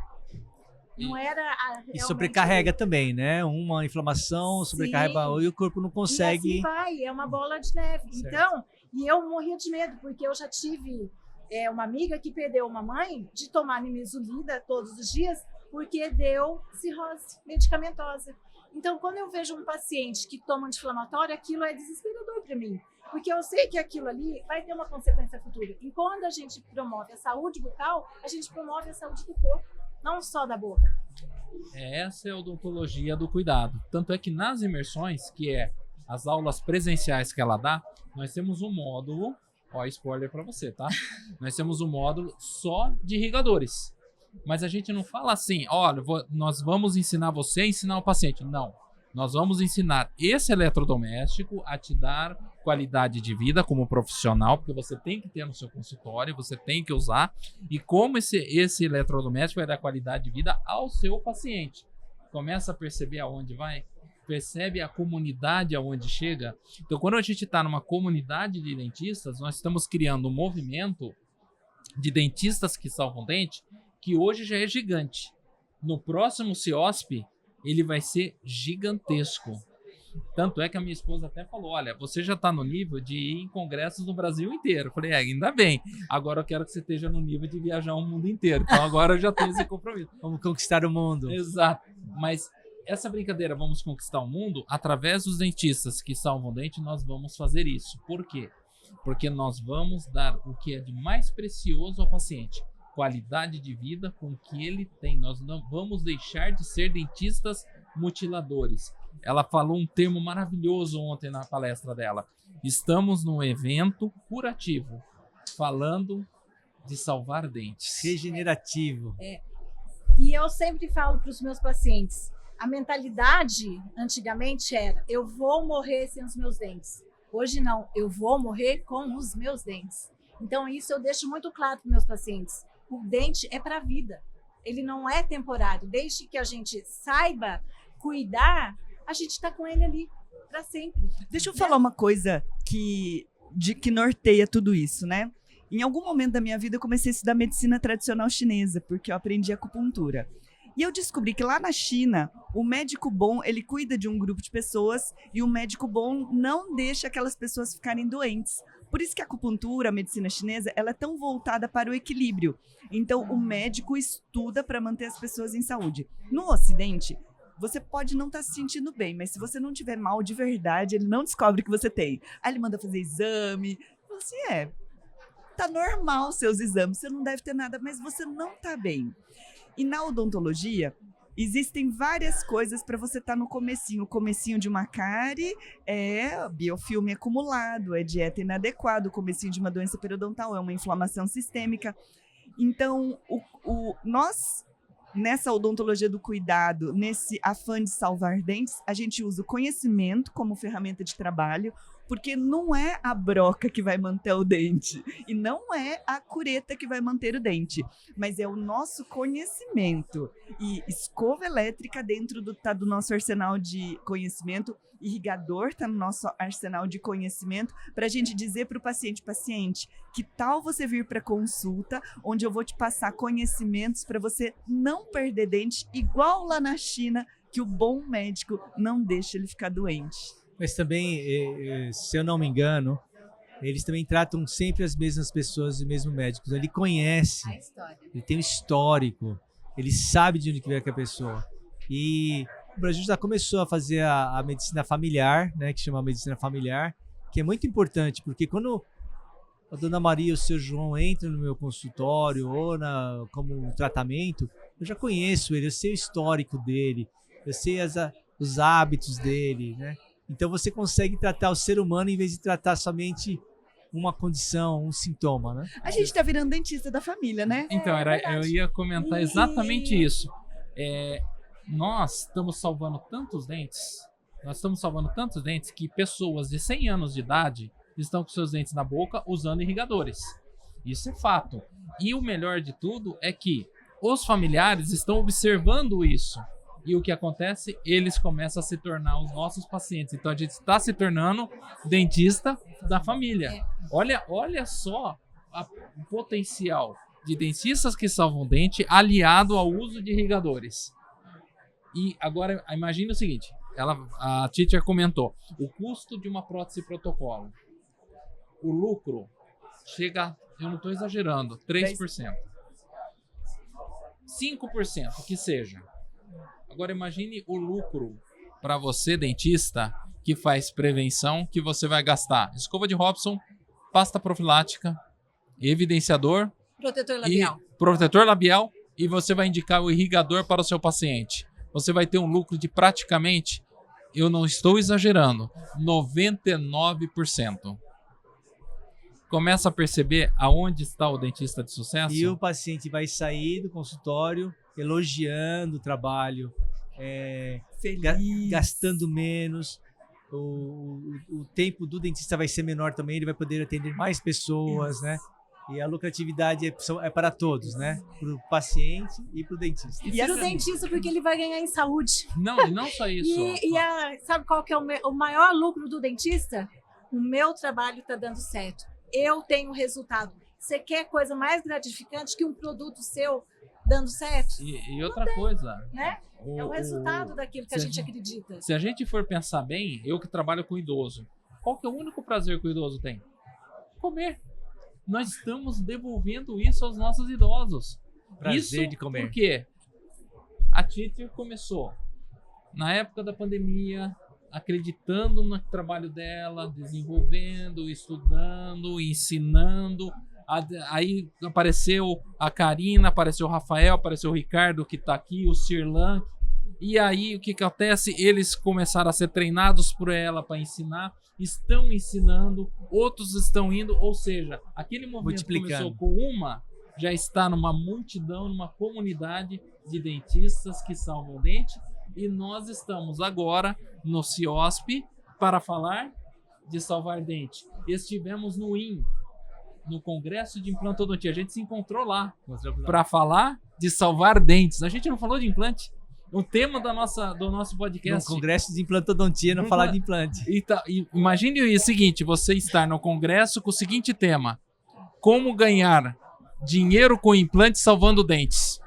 Não era e sobrecarrega também, né? Uma inflamação sobrecarrega e o corpo não consegue. E assim vai, é uma bola de neve. Certo. Então, e eu morria de medo, porque eu já tive uma amiga que perdeu uma mãe de tomar nimesulida todos os dias porque deu cirrose medicamentosa. Então, quando eu vejo um paciente que toma anti-inflamatório, aquilo é desesperador para mim, porque eu sei que aquilo ali vai ter uma consequência futura. E quando a gente promove a saúde bucal, a gente promove a saúde do corpo, não só da boca. Essa é a odontologia do cuidado. Tanto é que nas imersões, que é as aulas presenciais que ela dá, nós temos um módulo, ó, spoiler para você, tá? Nós temos um módulo só de irrigadores. Mas a gente não fala assim, olha, nós vamos ensinar você a ensinar o paciente. Não. Nós vamos ensinar esse eletrodoméstico a te dar qualidade de vida como profissional, porque você tem que ter no seu consultório, você tem que usar, e como esse eletrodoméstico vai dar qualidade de vida ao seu paciente. Começa a perceber aonde vai, percebe a comunidade aonde chega. Então, quando a gente está numa comunidade de dentistas, nós estamos criando um movimento de dentistas que salvam dente, que hoje já é gigante. No próximo CIOSP, ele vai ser gigantesco. Tanto é que a minha esposa até falou, olha, você já está no nível de ir em congressos no Brasil inteiro. Eu falei, ainda bem. Agora eu quero que você esteja no nível de viajar o mundo inteiro. Então agora eu já tenho esse compromisso. Vamos conquistar o mundo. Exato. Mas essa brincadeira, vamos conquistar o mundo, através dos dentistas que salvam dente, nós vamos fazer isso. Por quê? Porque nós vamos dar o que é de mais precioso ao paciente. Qualidade de vida com o que ele tem. Nós não vamos deixar de ser dentistas mutiladores. Ela falou um termo maravilhoso ontem na palestra dela. Estamos num evento curativo, falando de salvar dentes. Regenerativo. E eu sempre falo para os meus pacientes, a mentalidade antigamente era, eu vou morrer sem os meus dentes. Hoje não, eu vou morrer com os meus dentes. Então isso eu deixo muito claro para os meus pacientes. O dente é para a vida, ele não é temporário. Desde que a gente saiba cuidar, a gente está com ele ali para sempre. Deixa eu falar uma coisa que norteia tudo isso, né? Em algum momento da minha vida eu comecei a estudar medicina tradicional chinesa, porque eu aprendi acupuntura. E eu descobri que lá na China, o médico bom, ele cuida de um grupo de pessoas e o médico bom não deixa aquelas pessoas ficarem doentes. Por isso que a acupuntura, a medicina chinesa, ela é tão voltada para o equilíbrio. Então, o médico estuda para manter as pessoas em saúde. No Ocidente, você pode não estar se sentindo bem, mas se você não tiver mal de verdade, ele não descobre que você tem. Aí ele manda fazer exame. Fala assim, tá normal os seus exames, você não deve ter nada, mas você não tá bem. E na odontologia, existem várias coisas para você estar no comecinho. O comecinho de uma cárie é biofilme acumulado, é dieta inadequada. O comecinho de uma doença periodontal é uma inflamação sistêmica. Então, nós, nessa odontologia do cuidado, nesse afã de salvar dentes, a gente usa o conhecimento como ferramenta de trabalho, porque não é a broca que vai manter o dente e não é a cureta que vai manter o dente, mas é o nosso conhecimento. E escova elétrica dentro do nosso arsenal de conhecimento, irrigador está no nosso arsenal de conhecimento, para a gente dizer para o paciente, que tal você vir para consulta, onde eu vou te passar conhecimentos para você não perder dente, igual lá na China, que o bom médico não deixa ele ficar doente. Mas também, se eu não me engano, eles também tratam sempre as mesmas pessoas, os mesmos médicos. Ele conhece, A história. ele tem um histórico, ele sabe de onde que vem aquela pessoa. E o Brasil já começou a fazer a medicina familiar, né, que chama medicina familiar, que é muito importante, porque quando a dona Maria ou o seu João entram no meu consultório ou como um tratamento, eu já conheço ele, eu sei o histórico dele, eu sei os hábitos dele, né? Então você consegue tratar o ser humano em vez de tratar somente uma condição, um sintoma, né? A gente tá virando dentista da família, né? Então, eu ia comentar exatamente isso. Nós estamos salvando tantos dentes, que pessoas de 100 anos de idade estão com seus dentes na boca usando irrigadores. Isso é fato. E o melhor de tudo é que os familiares estão observando isso. E o que acontece? Eles começam a se tornar os nossos pacientes. Então a gente está se tornando dentista da família. Olha só o potencial de dentistas que salvam dente aliado ao uso de irrigadores. E agora imagine o seguinte, a teacher comentou, o custo de uma prótese protocolo. O lucro chega, eu não estou exagerando, 3%. 5% que seja. Agora imagine o lucro para você, dentista, que faz prevenção, que você vai gastar escova de Robson, pasta profilática, evidenciador, protetor labial, e você vai indicar o irrigador para o seu paciente. Você vai ter um lucro de praticamente, eu não estou exagerando, 99%. Começa a perceber aonde está o dentista de sucesso? E o paciente vai sair do consultório elogiando o trabalho, Feliz. gastando menos. O tempo do dentista vai ser menor também, ele vai poder atender mais pessoas, né? E a lucratividade é para todos, né? Para o paciente e para o dentista. E para o dentista, porque ele vai ganhar em saúde. Não, e não só isso. Sabe qual que é o maior lucro do dentista? O meu trabalho está dando certo. Eu tenho resultado. Você quer coisa mais gratificante que um produto seu dando certo? E outra coisa, né? É o resultado daquilo que a gente acredita. Se a gente for pensar bem, eu que trabalho com idoso, qual que é o único prazer que o idoso tem? Comer. Nós estamos devolvendo isso aos nossos idosos. Prazer de comer. Por quê? A Titi começou na época da pandemia, acreditando no trabalho dela, desenvolvendo, estudando, ensinando. Aí apareceu a Karina, apareceu o Rafael, apareceu o Ricardo que está aqui, o Sirlan. E aí o que acontece? Eles começaram a ser treinados por ela para ensinar, estão ensinando, outros estão indo, ou seja, aquele movimento que começou com uma, já está numa multidão, numa comunidade de dentistas que salvam o dente. E nós estamos agora no CIOSP para falar de salvar dente. Estivemos no IN, no Congresso de Implantodontia. A gente se encontrou lá para falar de salvar dentes. A gente não falou de implante. O tema do nosso podcast. No Congresso de Implantodontia, não falar de implante. Imagine o seguinte, você estar no congresso com o seguinte tema: como ganhar dinheiro com implante salvando dentes.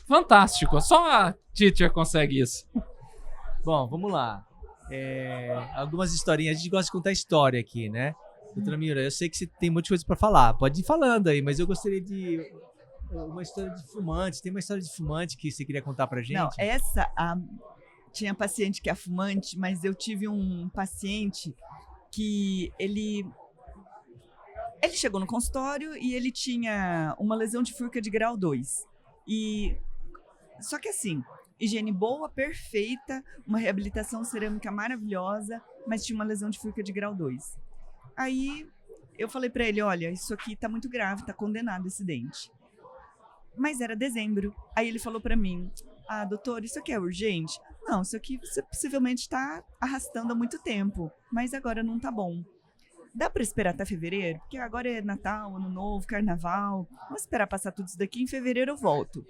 Fantástico, só a Teacher consegue isso. Bom, vamos lá. Algumas historinhas, a gente gosta de contar história aqui, né? Doutora Mira, eu sei que você tem muita coisa para falar, pode ir falando aí, mas eu gostaria de uma história de fumante. Tem uma história de fumante que você queria contar pra gente? Não, tinha paciente que é fumante, mas eu tive um paciente que ele chegou no consultório e ele tinha uma lesão de furca de grau 2. Só que assim, higiene boa, perfeita, uma reabilitação cerâmica maravilhosa, mas tinha uma lesão de furca de grau 2. Aí eu falei pra ele, olha, isso aqui tá muito grave, tá condenado esse dente. Mas era dezembro. Aí ele falou pra mim, doutor, isso aqui é urgente? Não, isso aqui você possivelmente tá arrastando há muito tempo, mas agora não tá bom. Dá pra esperar até fevereiro? Porque agora é Natal, Ano Novo, Carnaval. Vamos esperar passar tudo isso daqui, em fevereiro eu volto.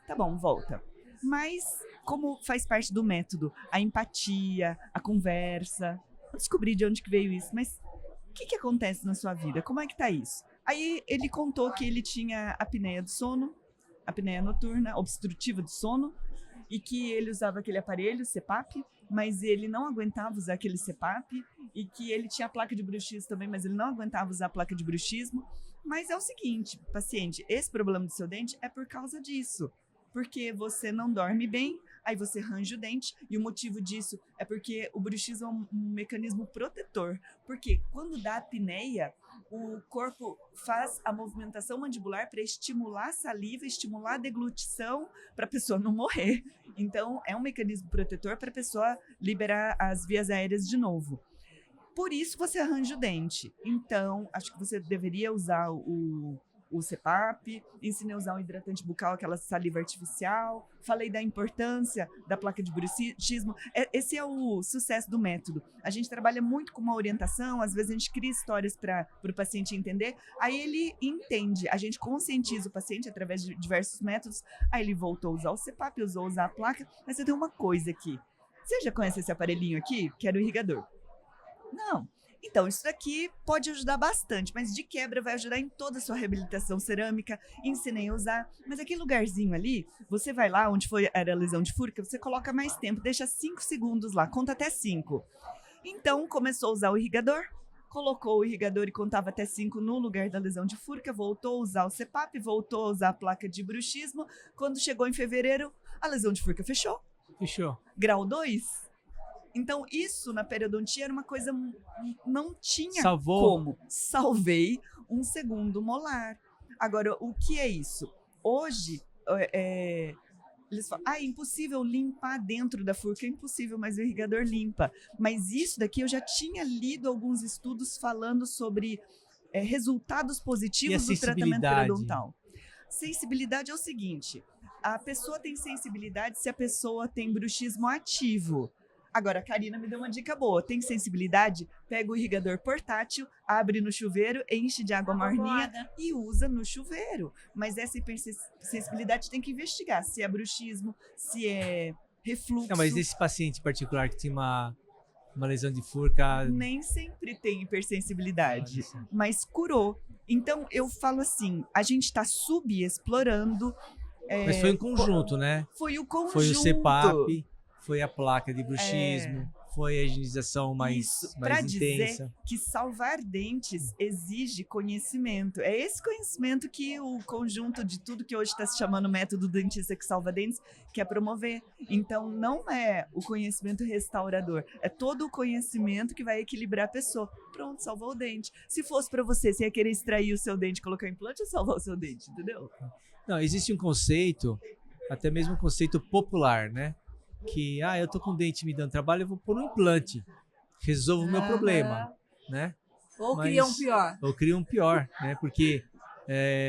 Tá bom, volta. Mas como faz parte do método, a empatia, a conversa, eu descobri de onde que veio isso, mas o que acontece na sua vida? Como é que tá isso? Aí ele contou que ele tinha apneia do sono, apneia noturna, obstrutiva do sono, e que ele usava aquele aparelho, CPAP, mas ele não aguentava usar aquele CPAP, e que ele tinha a placa de bruxismo também, mas ele não aguentava usar a placa de bruxismo. Mas é o seguinte, paciente, esse problema do seu dente é por causa disso. Porque você não dorme bem, aí você range o dente, e o motivo disso é porque o bruxismo é um mecanismo protetor. Porque quando dá apneia, o corpo faz a movimentação mandibular para estimular a saliva, estimular a deglutição, para a pessoa não morrer. Então, é um mecanismo protetor para a pessoa liberar as vias aéreas de novo. Por isso, você arranja o dente. Então, acho que você deveria usar o CPAP, ensinei a usar um hidratante bucal, aquela saliva artificial, falei da importância da placa de bruxismo. Esse é o sucesso do método. A gente trabalha muito com uma orientação, às vezes a gente cria histórias para o paciente entender, aí ele entende, a gente conscientiza o paciente através de diversos métodos, aí ele voltou a usar o CPAP, usou a usar a placa, mas você tem uma coisa aqui. Você já conhece esse aparelhinho aqui, que era o irrigador? Não. Então, isso daqui pode ajudar bastante, mas de quebra vai ajudar em toda a sua reabilitação cerâmica, ensinei a usar, mas aquele lugarzinho ali, você vai lá onde era a lesão de furca, você coloca mais tempo, deixa 5 segundos lá, conta até 5. Então, começou a usar o irrigador, colocou o irrigador e contava até 5 no lugar da lesão de fúrcula, voltou a usar o CPAP, voltou a usar a placa de bruxismo. Quando chegou em fevereiro, a lesão de fúrcula fechou. Fechou. Grau 2. Então, isso na periodontia era uma coisa, não tinha Salvou. como. Salvei um segundo molar. Agora, o que é isso? Hoje, eles falam, é impossível limpar dentro da furca. É impossível, mas o irrigador limpa. Mas isso daqui eu já tinha lido alguns estudos falando sobre resultados positivos do tratamento periodontal. Sensibilidade é o seguinte, a pessoa tem sensibilidade se a pessoa tem bruxismo ativo. Agora, a Karina me deu uma dica boa. Tem sensibilidade? Pega o irrigador portátil, abre no chuveiro, enche de água morninha e usa no chuveiro. Mas essa hipersensibilidade tem que investigar se é bruxismo, se é refluxo. Não, mas esse paciente particular que tinha uma lesão de furca... Nem sempre tem hipersensibilidade, mas curou. Então, eu falo assim, a gente está subexplorando... Mas foi um conjunto, né? Foi o conjunto. Foi o CPAP... Foi a placa de bruxismo, foi a higienização mais para intensa. Dizer que salvar dentes exige conhecimento. É esse conhecimento que o conjunto de tudo que hoje está se chamando método dentista que salva dentes quer promover. Então, não é o conhecimento restaurador, é todo o conhecimento que vai equilibrar a pessoa. Pronto, salvou o dente. Se fosse para você ia querer extrair o seu dente, colocar implante ou salvar o seu dente, entendeu? Não, existe um conceito, até mesmo um conceito popular, né? Que, eu tô com o dente me dando trabalho, eu vou pôr um implante, resolvo o meu problema, né? Ou cria um pior. Ou cria um pior, né? Porque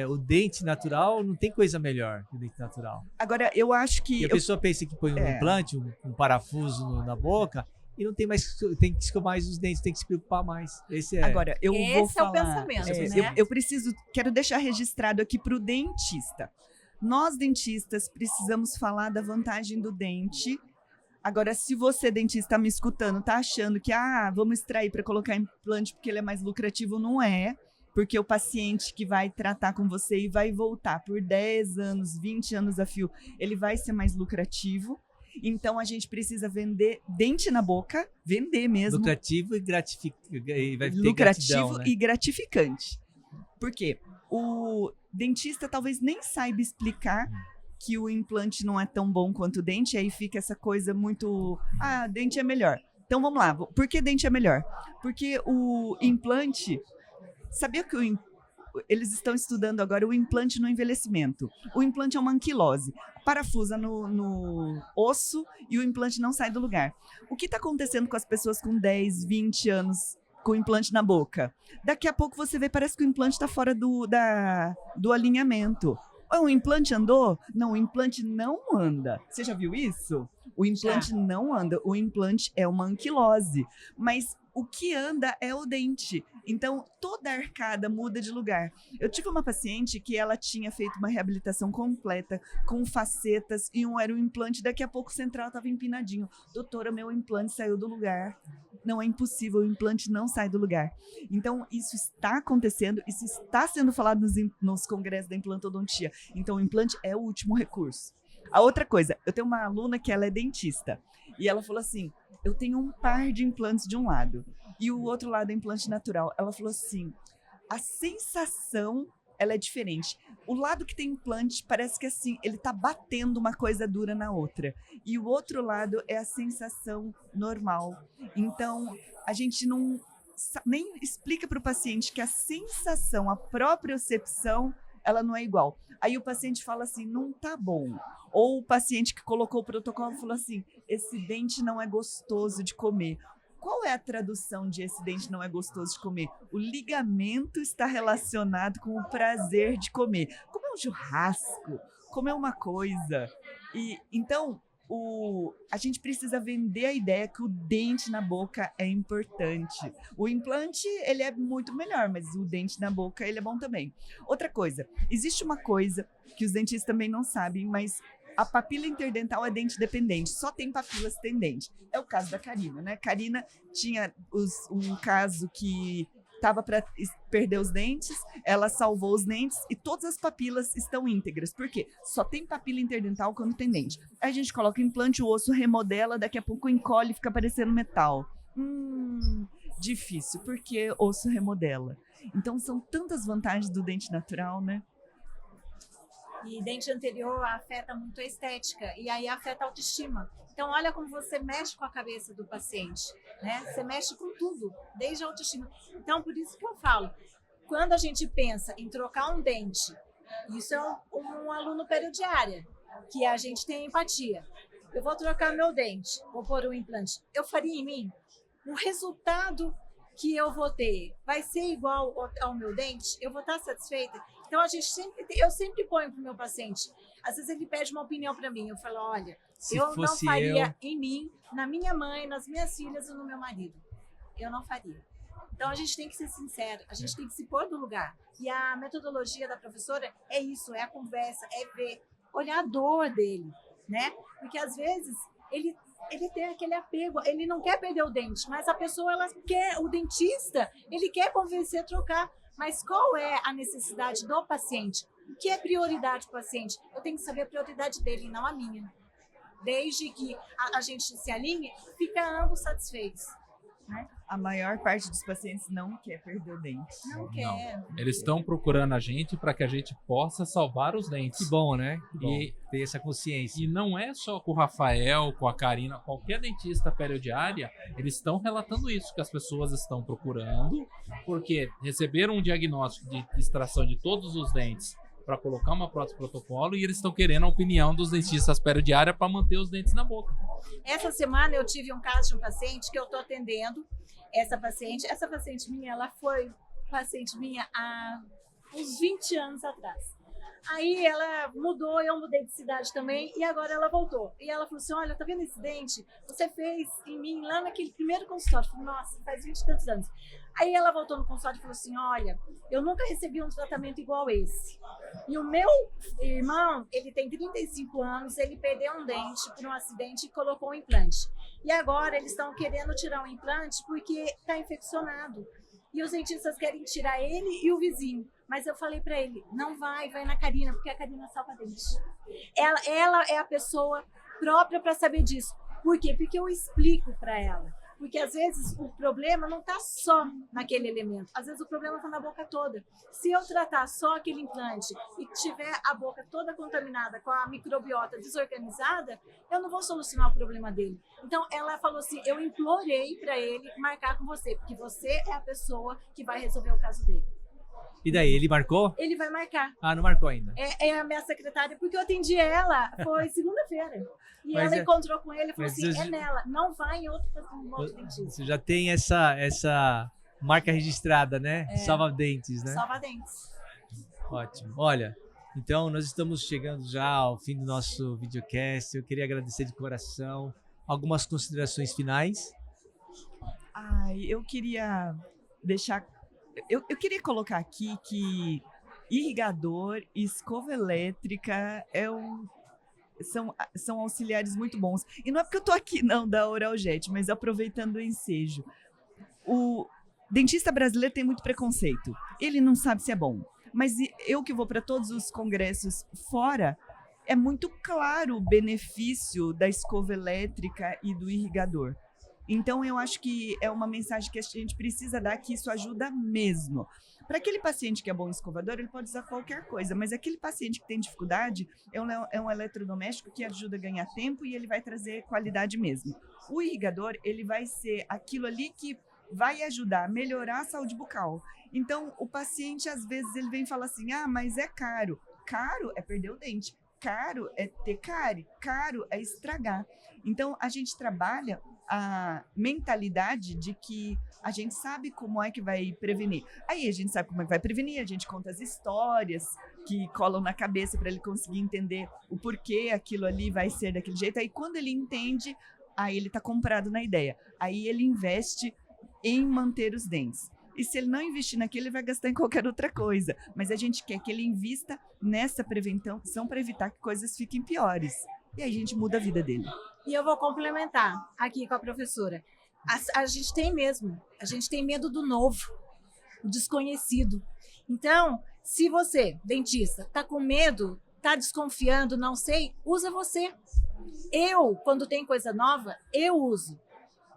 o dente natural não tem coisa melhor que o dente natural. Agora, eu acho que... E a pessoa pensa que põe um implante, um parafuso na boca, e não tem mais, tem que escovar mais os dentes, tem que se preocupar mais. Agora, eu vou falar... é o pensamento, né? Eu quero deixar registrado aqui para o dentista. Nós, dentistas, precisamos falar da vantagem do dente. Agora, se você, dentista, está me escutando, está achando que, vamos extrair para colocar implante porque ele é mais lucrativo, não é. Porque o paciente que vai tratar com você e vai voltar por 10 anos, 20 anos a fio, ele vai ser mais lucrativo. Então, a gente precisa vender dente na boca, vender mesmo. Lucrativo e gratificante. Vai ter lucrativo gratidão, né? E gratificante. Por quê? O dentista talvez nem saiba explicar que o implante não é tão bom quanto o dente, aí fica essa coisa muito... dente é melhor. Então vamos lá, por que dente é melhor? Porque o implante... Sabia que eles estão estudando agora o implante no envelhecimento. O implante é uma anquilose. Parafusa no osso e o implante não sai do lugar. O que está acontecendo com as pessoas com 10, 20 anos... com o implante na boca? Daqui a pouco você vê, parece que o implante está fora do alinhamento. O implante andou? Não, o implante não anda. Você já viu isso? O implante não anda. O implante é uma anquilose. Mas o que anda é o dente. Então, toda a arcada muda de lugar. Eu tive uma paciente que ela tinha feito uma reabilitação completa, com facetas, e era um implante, daqui a pouco o central estava empinadinho. Doutora, meu implante saiu do lugar. Não, é impossível, o implante não sai do lugar. Então, isso está acontecendo, isso está sendo falado nos congressos da implantodontia. Então, o implante é o último recurso. A outra coisa, eu tenho uma aluna que ela é dentista, e ela falou assim, eu tenho um par de implantes de um lado, e o outro lado é implante natural. Ela falou assim, a sensação, ela é diferente. O lado que tem implante parece que assim, ele tá batendo uma coisa dura na outra. E o outro lado é a sensação normal. Então, a gente nem explica para o paciente que a sensação, a propriocepção, ela não é igual. Aí o paciente fala assim, não tá bom. Ou o paciente que colocou o protocolo falou assim, esse dente não é gostoso de comer. Qual é a tradução de esse dente não é gostoso de comer? O ligamento está relacionado com o prazer de comer. Comer um churrasco, comer uma coisa. E então, a gente precisa vender a ideia que o dente na boca é importante. O implante, ele é muito melhor, mas o dente na boca, ele é bom também. Outra coisa, existe uma coisa que os dentistas também não sabem, mas a papila interdental é dente dependente, só tem papilas tendentes. É o caso da Karina, né? Karina tinha um caso que estava para perder os dentes, ela salvou os dentes e todas as papilas estão íntegras. Por quê? Só tem papila interdental quando tem dente. Aí a gente coloca implante, o osso remodela, daqui a pouco encolhe e fica parecendo metal. difícil, porque osso remodela. Então, são tantas vantagens do dente natural, né? E dente anterior afeta muito a estética e aí afeta a autoestima. Então, olha como você mexe com a cabeça do paciente, né? Você mexe com tudo, desde a autoestima. Então, por isso que eu falo, quando a gente pensa em trocar um dente, isso é um aluno periodiária, que a gente tem empatia. Eu vou trocar meu dente, vou pôr um implante. Eu faria em mim? O resultado que eu vou ter vai ser igual ao meu dente? Eu vou estar satisfeita? Então, eu sempre ponho para o meu paciente. Às vezes ele pede uma opinião para mim. Eu falo, olha, eu não faria em mim, na minha mãe, nas minhas filhas ou no meu marido. Eu não faria. Então, a gente tem que ser sincero, a gente tem que se pôr no lugar. E a metodologia da professora é isso, é a conversa, é ver, olhar a dor dele, né? Porque, às vezes, ele tem aquele apego, ele não quer perder o dente, mas a pessoa, ela quer, o dentista, ele quer convencer a trocar. Mas qual é a necessidade do paciente? O que é prioridade para o paciente? Eu tenho que saber a prioridade dele, não a minha. Desde que a gente se alinhe, fica ambos satisfeitos. Né? A maior parte dos pacientes não quer perder o dente. Não quer. Eles estão procurando a gente para que a gente possa salvar os dentes. Que bom, né? Que bom E ter essa consciência. E não é só com o Rafael, com a Karina, qualquer dentista periodiária, eles estão relatando isso, que as pessoas estão procurando, porque receberam um diagnóstico de extração de todos os dentes para colocar uma prótese protocolo e eles estão querendo a opinião dos dentistas periodiários para manter os dentes na boca. Essa semana eu tive um caso de um paciente que eu estou atendendo. Essa paciente minha, ela foi paciente minha há uns 20 anos atrás. Aí ela mudou, eu mudei de cidade também, e agora ela voltou. E ela falou assim, olha, tá vendo esse dente? Você fez em mim lá naquele primeiro consultório. Eu falei, nossa, faz 20 e tantos anos. Aí ela voltou no consultório e falou assim, olha, eu nunca recebi um tratamento igual esse. E o meu irmão, ele tem 35 anos, ele perdeu um dente por um acidente e colocou um implante. E agora eles estão querendo tirar um implante porque está infeccionado. E os dentistas querem tirar ele e o vizinho. Mas eu falei para ele, não vai na Karina, porque a Karina salva dente. Ela é a pessoa própria para saber disso. Por quê? Porque eu explico para ela. Porque às vezes o problema não está só naquele elemento. Às vezes o problema está na boca toda. Se eu tratar só aquele implante e tiver a boca toda contaminada, com a microbiota desorganizada, eu não vou solucionar o problema dele. Então ela falou assim, eu implorei para ele marcar com você, porque você é a pessoa que vai resolver o caso dele. E daí, ele marcou? Ele vai marcar. Ah, não marcou ainda. É a minha secretária, porque eu atendi ela, foi segunda-feira. E ela encontrou com ele e falou assim, é nela, não vai em outro dentista. Você já tem essa marca registrada, né? Salva-dentes, né? Salva-dentes. Ótimo. Olha, então nós estamos chegando já ao fim do nosso videocast. Eu queria agradecer de coração. Algumas considerações finais? Eu queria deixar... Eu queria colocar aqui que irrigador e escova elétrica são auxiliares muito bons. E não é porque eu tô aqui, não, da Oraljet, mas aproveitando o ensejo. O dentista brasileiro tem muito preconceito. Ele não sabe se é bom. Mas eu que vou para todos os congressos fora, é muito claro o benefício da escova elétrica e do irrigador. Então, eu acho que é uma mensagem que a gente precisa dar, que isso ajuda mesmo. Para aquele paciente que é bom escovador, ele pode usar qualquer coisa, mas aquele paciente que tem dificuldade é um eletrodoméstico que ajuda a ganhar tempo e ele vai trazer qualidade mesmo. O irrigador, ele vai ser aquilo ali que vai ajudar a melhorar a saúde bucal. Então, o paciente, às vezes, ele vem falar assim, mas é caro. Caro é perder o dente. Caro é ter cárie. Caro é estragar. Então, a gente trabalha a mentalidade de que a gente sabe como é que vai prevenir. Aí a gente sabe como é que vai prevenir, a gente conta as histórias que colam na cabeça para ele conseguir entender o porquê aquilo ali vai ser daquele jeito. Aí quando ele entende, aí ele está comprado na ideia. Aí ele investe em manter os dentes. E se ele não investir naquilo, ele vai gastar em qualquer outra coisa. Mas a gente quer que ele invista nessa prevenção para evitar que coisas fiquem piores. E aí a gente muda a vida dele. E eu vou complementar aqui com a professora. A gente tem medo do novo, o desconhecido. Então, se você, dentista, está com medo, está desconfiando, não sei, usa você. Eu, quando tem coisa nova, eu uso.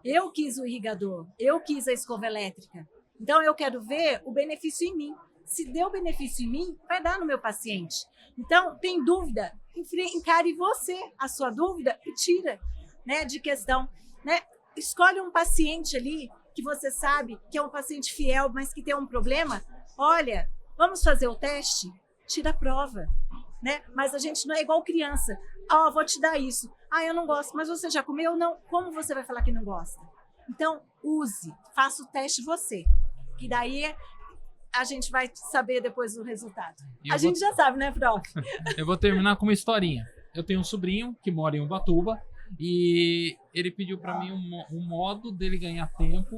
Eu quis o irrigador, eu quis a escova elétrica. Então, eu quero ver o benefício em mim. Se deu benefício em mim, vai dar no meu paciente. Então, tem dúvida? Encare você a sua dúvida e tira, né, de questão. Né? Escolhe um paciente ali que você sabe que é um paciente fiel, mas que tem um problema. Olha, vamos fazer o teste? Tira a prova. Né? Mas a gente não é igual criança. Vou te dar isso. Eu não gosto, mas você já comeu? Não. Como você vai falar que não gosta? Então, use, faça o teste você. Que daí a gente vai saber depois o resultado. A gente já sabe, né, prof? Eu vou terminar com uma historinha. Eu tenho um sobrinho que mora em Ubatuba e ele pediu para mim um modo dele ganhar tempo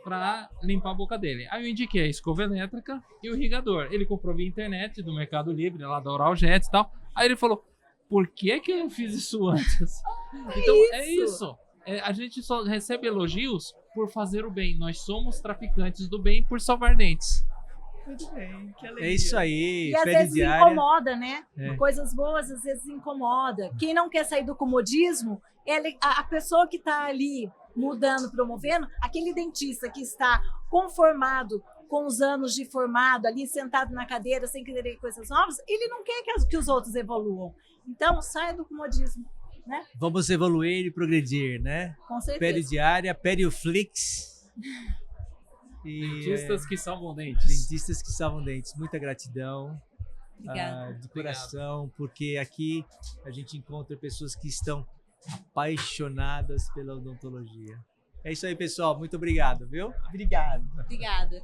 para limpar a boca dele. Aí eu indiquei a escova elétrica e o irrigador. Ele comprou via internet do Mercado Livre, lá da Oraljet e tal. Aí ele falou, por que eu não fiz isso antes? Então, é isso. A gente só recebe elogios por fazer o bem. Nós somos traficantes do bem por salvar dentes. Muito bem, que alegria. É isso aí, E às pele vezes diária. incomoda, né? É. Coisas boas às vezes incomoda. Quem não quer sair do comodismo, a pessoa que está ali mudando, promovendo, aquele dentista que está conformado com os anos de formado, ali sentado na cadeira, sem querer coisas novas, ele não quer que os outros evoluam. Então, saia do comodismo, né? Vamos evoluir e progredir, né? Com certeza. Pele diária, Perioflix. E, Dentistas que salvam dentes. dentistas que salvam dentes. Muita gratidão. Obrigada. De coração, porque aqui a gente encontra pessoas que estão apaixonadas pela odontologia. É isso aí, pessoal. Muito obrigado, viu? Obrigada. Obrigada.